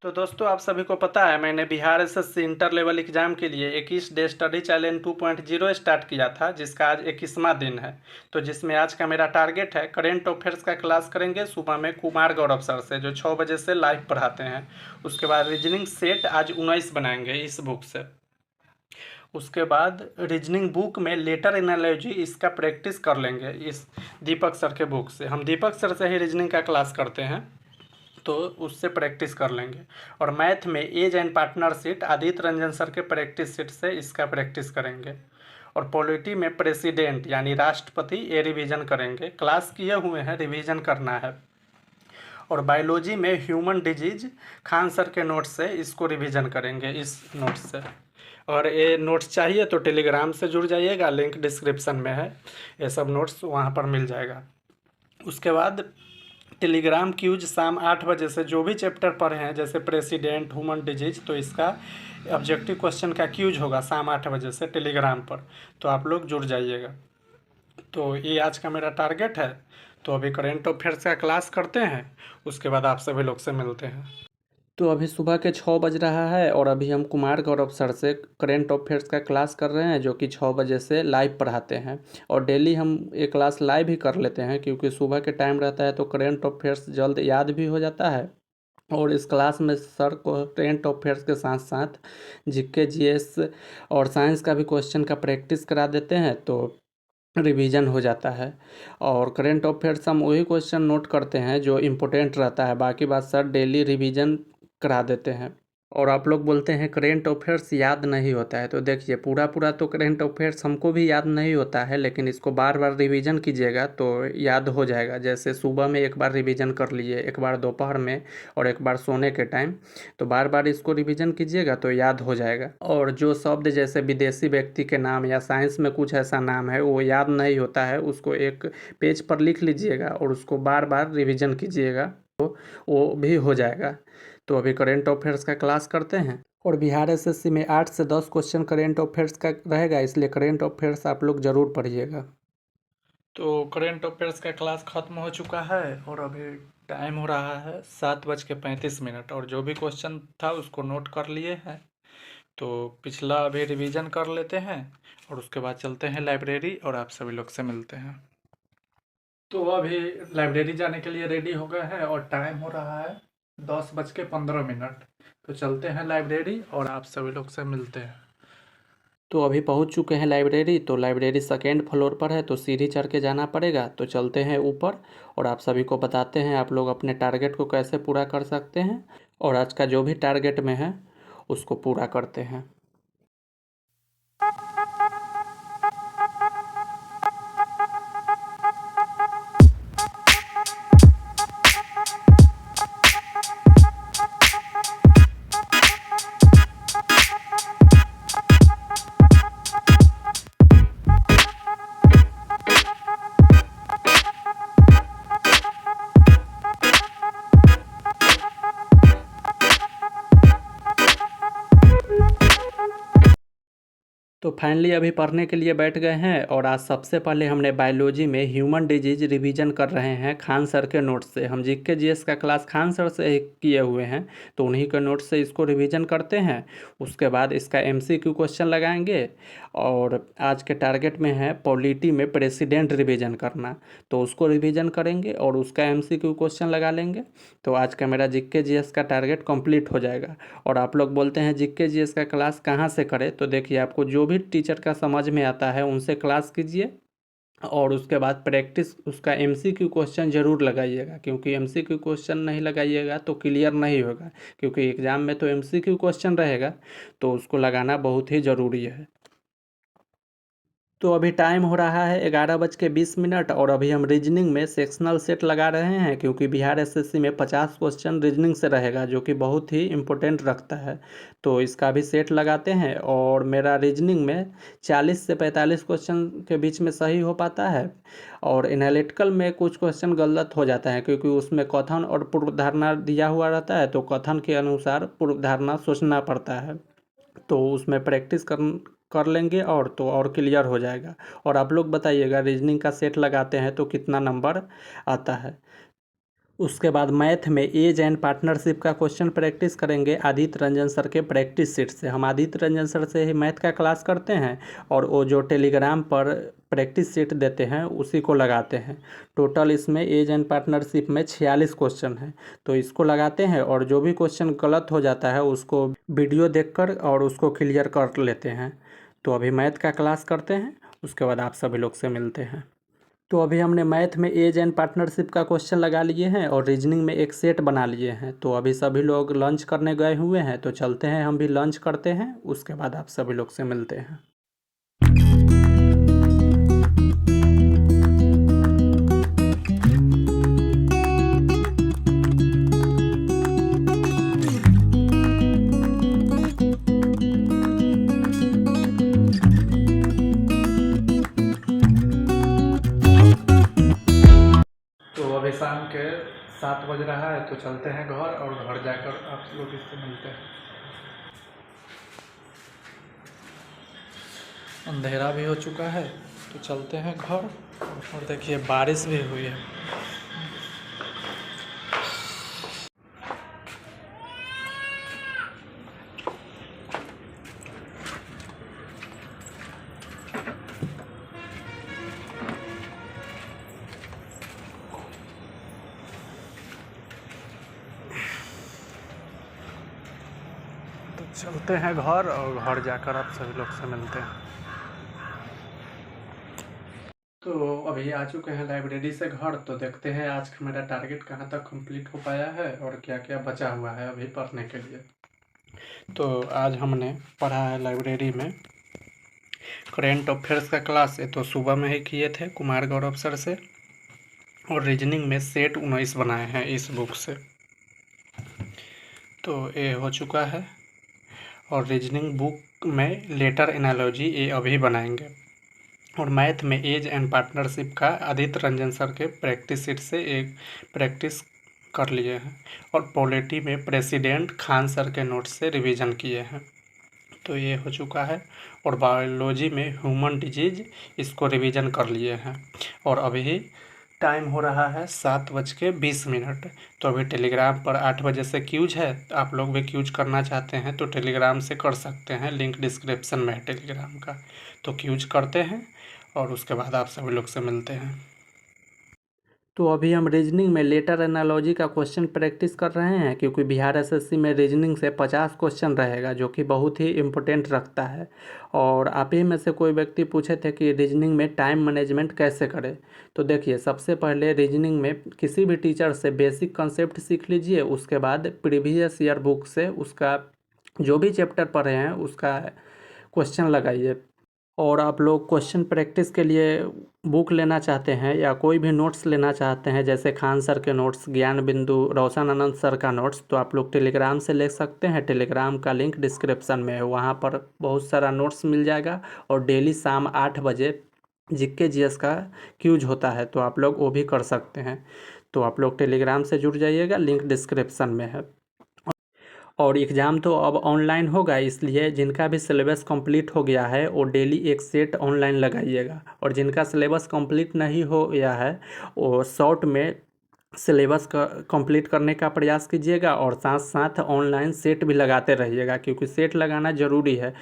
तो दोस्तों आप सभी को पता है मैंने Bihar SSC inter level exam के लिए 21 डे स्टडी चैलेंज 2.0 स्टार्ट किया था, जिसका आज 21वां दिन है। तो जिसमें आज का मेरा टारगेट है करेंट अफेयर्स का क्लास करेंगे सुबह में कुमार गौरव सर से, जो 6 बजे से लाइव पढ़ाते हैं। उसके बाद रीजनिंग सेट आज 19 बनाएंगे इस बुक से। उसके बाद रीजनिंग बुक में लेटर एनालॉजी इसका प्रैक्टिस कर लेंगे इस दीपक सर के बुक से। हम दीपक सर से ही रीजनिंग का क्लास करते हैं, तो उससे प्रैक्टिस कर लेंगे। और मैथ में age and partner sheet Aditya Ranjan sir के प्रैक्टिस सीट से इसका प्रैक्टिस करेंगे। और पॉलिटी में प्रेसिडेंट यानी राष्ट्रपति ये रिवीजन करेंगे। क्लास किए हुए हैं, रिवीजन करना है। और बायोलॉजी में ह्यूमन डिजीज खान सर के नोट्स से इसको रिवीजन करेंगे इस नोट्स से। और ये नोट्स चाहिए तो टेलीग्राम से जुड़ जाइएगा, लिंक डिस्क्रिप्शन में है। ये सब नोट्स वहाँ पर मिल जाएगा। उसके बाद टेलीग्राम की यूज शाम 8 बजे से जो भी चैप्टर पढ़े हैं, जैसे प्रेसिडेंट, ह्यूमन डिजीज, तो इसका ऑब्जेक्टिव क्वेश्चन का क्यूज होगा शाम 8 बजे से टेलीग्राम पर। तो आप लोग जुड़ जाइएगा। तो ये आज का मेरा टारगेट है। तो अभी करेंट अफेयर्स का क्लास करते हैं, उसके बाद आप सभी लोग से मिलते हैं। तो अभी सुबह के 6 बज रहा है और अभी हम कुमार गौरव सर से करेंट अफेयर्स का क्लास कर रहे हैं, जो कि 6 बजे से लाइव पढ़ाते हैं। और डेली हम ये क्लास लाइव ही कर लेते हैं, क्योंकि सुबह के टाइम रहता है तो करेंट अफेयर्स जल्द याद भी हो जाता है। और इस क्लास में सर को करेंट अफेयर्स के साथ साथ जीके, जीएस और साइंस का भी क्वेश्चन का प्रैक्टिस करा देते हैं, तो रिवीजन हो जाता है। और करेंट अफेयर्स हम वही क्वेश्चन नोट करते हैं जो इम्पोर्टेंट रहता है, बाकी बात सर डेली रिवीजन करा देते हैं। और आप लोग बोलते हैं करेंट अफेयर्स याद नहीं होता है, तो देखिए पूरा पूरा तो करेंट अफेयर्स हमको भी याद नहीं होता है, लेकिन इसको बार बार रिवीजन कीजिएगा तो याद हो जाएगा। जैसे सुबह में एक बार रिवीजन कर लिए, एक बार दोपहर में, और एक बार सोने के टाइम। तो बार बार इसको रिवीजन कीजिएगा तो याद हो जाएगा। और जो शब्द जैसे विदेशी व्यक्ति के नाम या साइंस में कुछ ऐसा नाम है वो याद नहीं होता है, उसको एक पेज पर लिख लीजिएगा और उसको बार बार रिवीजन कीजिएगा, तो वो भी हो जाएगा। तो अभी करेंट अफेयर्स का क्लास करते हैं। और बिहार एसएससी में 8 से 10 क्वेश्चन करेंट अफेयर्स का रहेगा, इसलिए करेंट अफेयर्स आप लोग ज़रूर पढ़िएगा। तो करेंट अफेयर्स का क्लास ख़त्म हो चुका है और अभी टाइम हो रहा है 7:35। और जो भी क्वेश्चन था उसको नोट कर लिए हैं, तो पिछला अभी रिवीजन कर लेते हैं और उसके बाद चलते हैं लाइब्रेरी और आप सभी लोग से मिलते हैं। तो अभी लाइब्रेरी जाने के लिए रेडी हो गए हैं और टाइम हो रहा है 10:15। तो चलते हैं लाइब्रेरी और आप सभी लोग से मिलते हैं। तो अभी पहुंच चुके हैं लाइब्रेरी। तो लाइब्रेरी सेकेंड फ्लोर पर है, तो सीढ़ी चढ़ के जाना पड़ेगा। तो चलते हैं ऊपर और आप सभी को बताते हैं आप लोग अपने टारगेट को कैसे पूरा कर सकते हैं, और आज का जो भी टारगेट में है उसको पूरा करते हैं। तो फाइनली अभी पढ़ने के लिए बैठ गए हैं और आज सबसे पहले हमने बायोलॉजी में ह्यूमन डिजीज रिवीजन कर रहे हैं खान सर के नोट्स से। हम जीके जीएस का क्लास खान सर से ही किए हुए हैं, तो उन्हीं के नोट्स से इसको रिवीजन करते हैं। उसके बाद इसका एमसीक्यू क्वेश्चन लगाएंगे। और आज के टारगेट में है पॉलिटी में प्रेसिडेंट रिवीजन करना, तो उसको रिवीजन करेंगे और उसका एमसीक्यू क्वेश्चन लगा लेंगे। तो आज का मेरा जीके जीएस का टारगेट कंप्लीट हो जाएगा। और आप लोग बोलते हैं जीके जीएस का क्लास कहाँ से करें, तो देखिए आपको जो भी टीचर का समझ में आता है उनसे क्लास कीजिए और उसके बाद प्रैक्टिस उसका एमसीक्यू क्वेश्चन ज़रूर लगाइएगा, क्योंकि एमसीक्यू क्वेश्चन नहीं लगाइएगा तो क्लियर नहीं होगा, क्योंकि एग्ज़ाम में तो एमसीक्यू क्वेश्चन रहेगा, तो उसको लगाना बहुत ही ज़रूरी है। तो अभी टाइम हो रहा है 11:20 और अभी हम रीजनिंग में सेक्शनल सेट लगा रहे हैं, क्योंकि बिहार एसएससी में 50 क्वेश्चन रीजनिंग से रहेगा, जो कि बहुत ही इम्पोर्टेंट रखता है। तो इसका भी सेट लगाते हैं और मेरा रीजनिंग में 40 से 45 क्वेश्चन के बीच में सही हो पाता है। और एनालिटिकल में कुछ क्वेश्चन गलत हो जाता है, क्योंकि उसमें कथन और पूर्वधारणा दिया हुआ रहता है, तो कथन के अनुसार पूर्वधारणा सोचना पड़ता है। तो उसमें प्रैक्टिस कर लेंगे और तो और क्लियर हो जाएगा। और आप लोग बताइएगा रीजनिंग का सेट लगाते हैं तो कितना नंबर आता है। उसके बाद मैथ में एज एंड पार्टनरशिप का क्वेश्चन प्रैक्टिस करेंगे आदित्य रंजन सर के प्रैक्टिस सीट से। हम आदित्य रंजन सर से ही मैथ का क्लास करते हैं और वो जो टेलीग्राम पर प्रैक्टिस सीट देते हैं उसी को लगाते हैं। टोटल इसमें एज एंड पार्टनरशिप में 46 क्वेश्चन है, तो इसको लगाते हैं और जो भी क्वेश्चन गलत हो जाता है उसको वीडियो देखकर और उसको क्लियर कर लेते हैं। तो अभी मैथ का क्लास करते हैं, उसके बाद आप सभी लोग से मिलते हैं। तो अभी हमने मैथ में एज एंड पार्टनरशिप का क्वेश्चन लगा लिए हैं और रीजनिंग में एक सेट बना लिए हैं। तो अभी सभी लोग लंच करने गए हुए हैं, तो चलते हैं हम भी लंच करते हैं, उसके बाद आप सभी लोग से मिलते हैं। तो अभी शाम के 7 बज रहा है, तो चलते हैं घर और घर जाकर आप लोग इससे मिलते हैं। अंधेरा भी हो चुका है, तो चलते हैं घर। और देखिए बारिश भी हुई है। तो चलते हैं घर और घर जाकर आप सभी लोग से मिलते हैं। तो अभी आ चुके हैं लाइब्रेरी से घर, तो देखते हैं आज का मेरा टारगेट कहाँ तक कंप्लीट हो पाया है और क्या क्या बचा हुआ है अभी पढ़ने के लिए। तो आज हमने पढ़ा है लाइब्रेरी में करेंट अफेयर्स का क्लास, ये तो सुबह में ही किए थे कुमार गौरव सर से। और रीजनिंग में सेट 19 बनाए हैं इस बुक से, तो ये हो चुका है। और रीजनिंग बुक में लेटर एनालॉजी ये अभी बनाएंगे। और मैथ में एज एंड पार्टनरशिप का आदित्य रंजन सर के प्रैक्टिस सीट से एक प्रैक्टिस कर लिए हैं। और पॉलिटी में प्रेसिडेंट खान सर के नोट से रिवीजन किए हैं, तो ये हो चुका है। और बायोलॉजी में ह्यूमन डिजीज इसको रिवीजन कर लिए हैं। और अभी टाइम हो रहा है 7:20। तो अभी टेलीग्राम पर 8 बजे से क्यूज है, आप लोग भी क्यूज करना चाहते हैं तो टेलीग्राम से कर सकते हैं, लिंक डिस्क्रिप्शन में है टेलीग्राम का। तो क्यूज करते हैं और उसके बाद आप सभी लोग से मिलते हैं। तो अभी हम रीजनिंग में लेटर एनालॉजी का क्वेश्चन प्रैक्टिस कर रहे हैं, क्योंकि बिहार एसएससी में रीजनिंग से 50 क्वेश्चन रहेगा, जो कि बहुत ही इम्पोर्टेंट रखता है। और आप ही में से कोई व्यक्ति पूछे थे कि रीजनिंग में टाइम मैनेजमेंट कैसे करें। तो देखिए, सबसे पहले रीजनिंग में किसी भी टीचर से बेसिक कंसेप्ट सीख लीजिए, उसके बाद प्रीवियस ईयर बुक से उसका जो भी चैप्टर पढ़े हैं उसका क्वेश्चन लगाइए। और आप लोग क्वेश्चन प्रैक्टिस के लिए बुक लेना चाहते हैं या कोई भी नोट्स लेना चाहते हैं, जैसे खान सर के नोट्स, ज्ञान बिंदु, रोशन आनंद सर का नोट्स, तो आप लोग टेलीग्राम से ले सकते हैं। टेलीग्राम का लिंक डिस्क्रिप्शन में है, वहाँ पर बहुत सारा नोट्स मिल जाएगा। और डेली शाम 8 बजे जीके जीएस का क्यूज होता है, तो आप लोग वो भी कर सकते हैं। तो आप लोग टेलीग्राम से जुड़ जाइएगा, लिंक डिस्क्रिप्शन में है। और एग्ज़ाम तो अब ऑनलाइन होगा, इसलिए जिनका भी सिलेबस कंप्लीट हो गया है वो डेली एक सेट ऑनलाइन लगाइएगा। और जिनका सिलेबस कंप्लीट नहीं हो गया है वो शॉर्ट में सिलेबस का कंप्लीट करने का प्रयास कीजिएगा और साथ साथ ऑनलाइन सेट भी लगाते रहिएगा, क्योंकि सेट लगाना ज़रूरी है।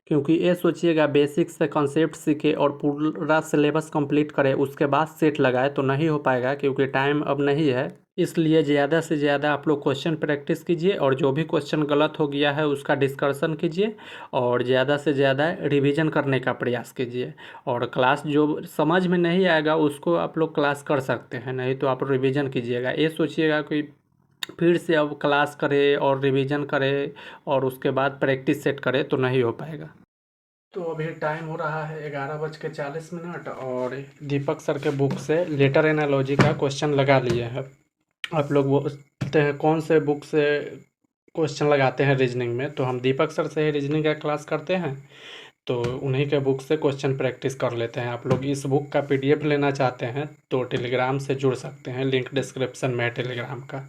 क्योंकि ये सोचिएगा बेसिक से कॉन्सेप्ट सीखे और पूरा सिलेबस कंप्लीट करे उसके बाद सेट लगाए तो नहीं हो पाएगा, क्योंकि टाइम अब नहीं है। इसलिए ज़्यादा से ज़्यादा आप लोग क्वेश्चन प्रैक्टिस कीजिए और जो भी क्वेश्चन गलत हो गया है उसका डिस्कशन कीजिए और ज़्यादा से ज़्यादा रिवीजन करने का प्रयास कीजिए। और क्लास जो समझ में नहीं आएगा उसको आप लोग क्लास कर सकते हैं, नहीं तो आप रिवीजन कीजिएगा। ये सोचिएगा कि फिर से अब क्लास करे और रिवीजन करे और उसके बाद प्रैक्टिस सेट करे तो नहीं हो पाएगा। तो अभी टाइम हो रहा है 11:40 और दीपक सर के बुक से लेटर एनालॉजी का क्वेश्चन लगा लिए हैं। आप लोग बोलते हैं कौन से बुक से क्वेश्चन लगाते हैं रीजनिंग में, तो हम दीपक सर से ही रीजनिंग का क्लास करते हैं, तो उन्हीं के बुक से क्वेश्चन प्रैक्टिस कर लेते हैं। आप लोग इस बुक का पीडीएफ लेना चाहते हैं तो टेलीग्राम से जुड़ सकते हैं, लिंक डिस्क्रिप्शन में है टेलीग्राम का।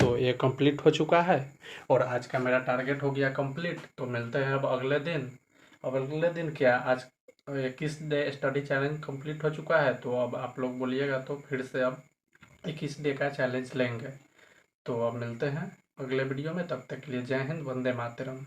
तो ये कंप्लीट हो चुका है और आज का मेरा टारगेट हो गया कंप्लीट। तो मिलते हैं अब अगले दिन। अब अगले दिन क्या, आज 21 डे स्टडी चैलेंज कंप्लीट हो चुका है, तो अब आप लोग बोलिएगा तो फिर से अब 21 डे का चैलेंज लेंगे। तो अब मिलते हैं अगले वीडियो में, तब तक के लिए जय हिंद, वंदे मातरम।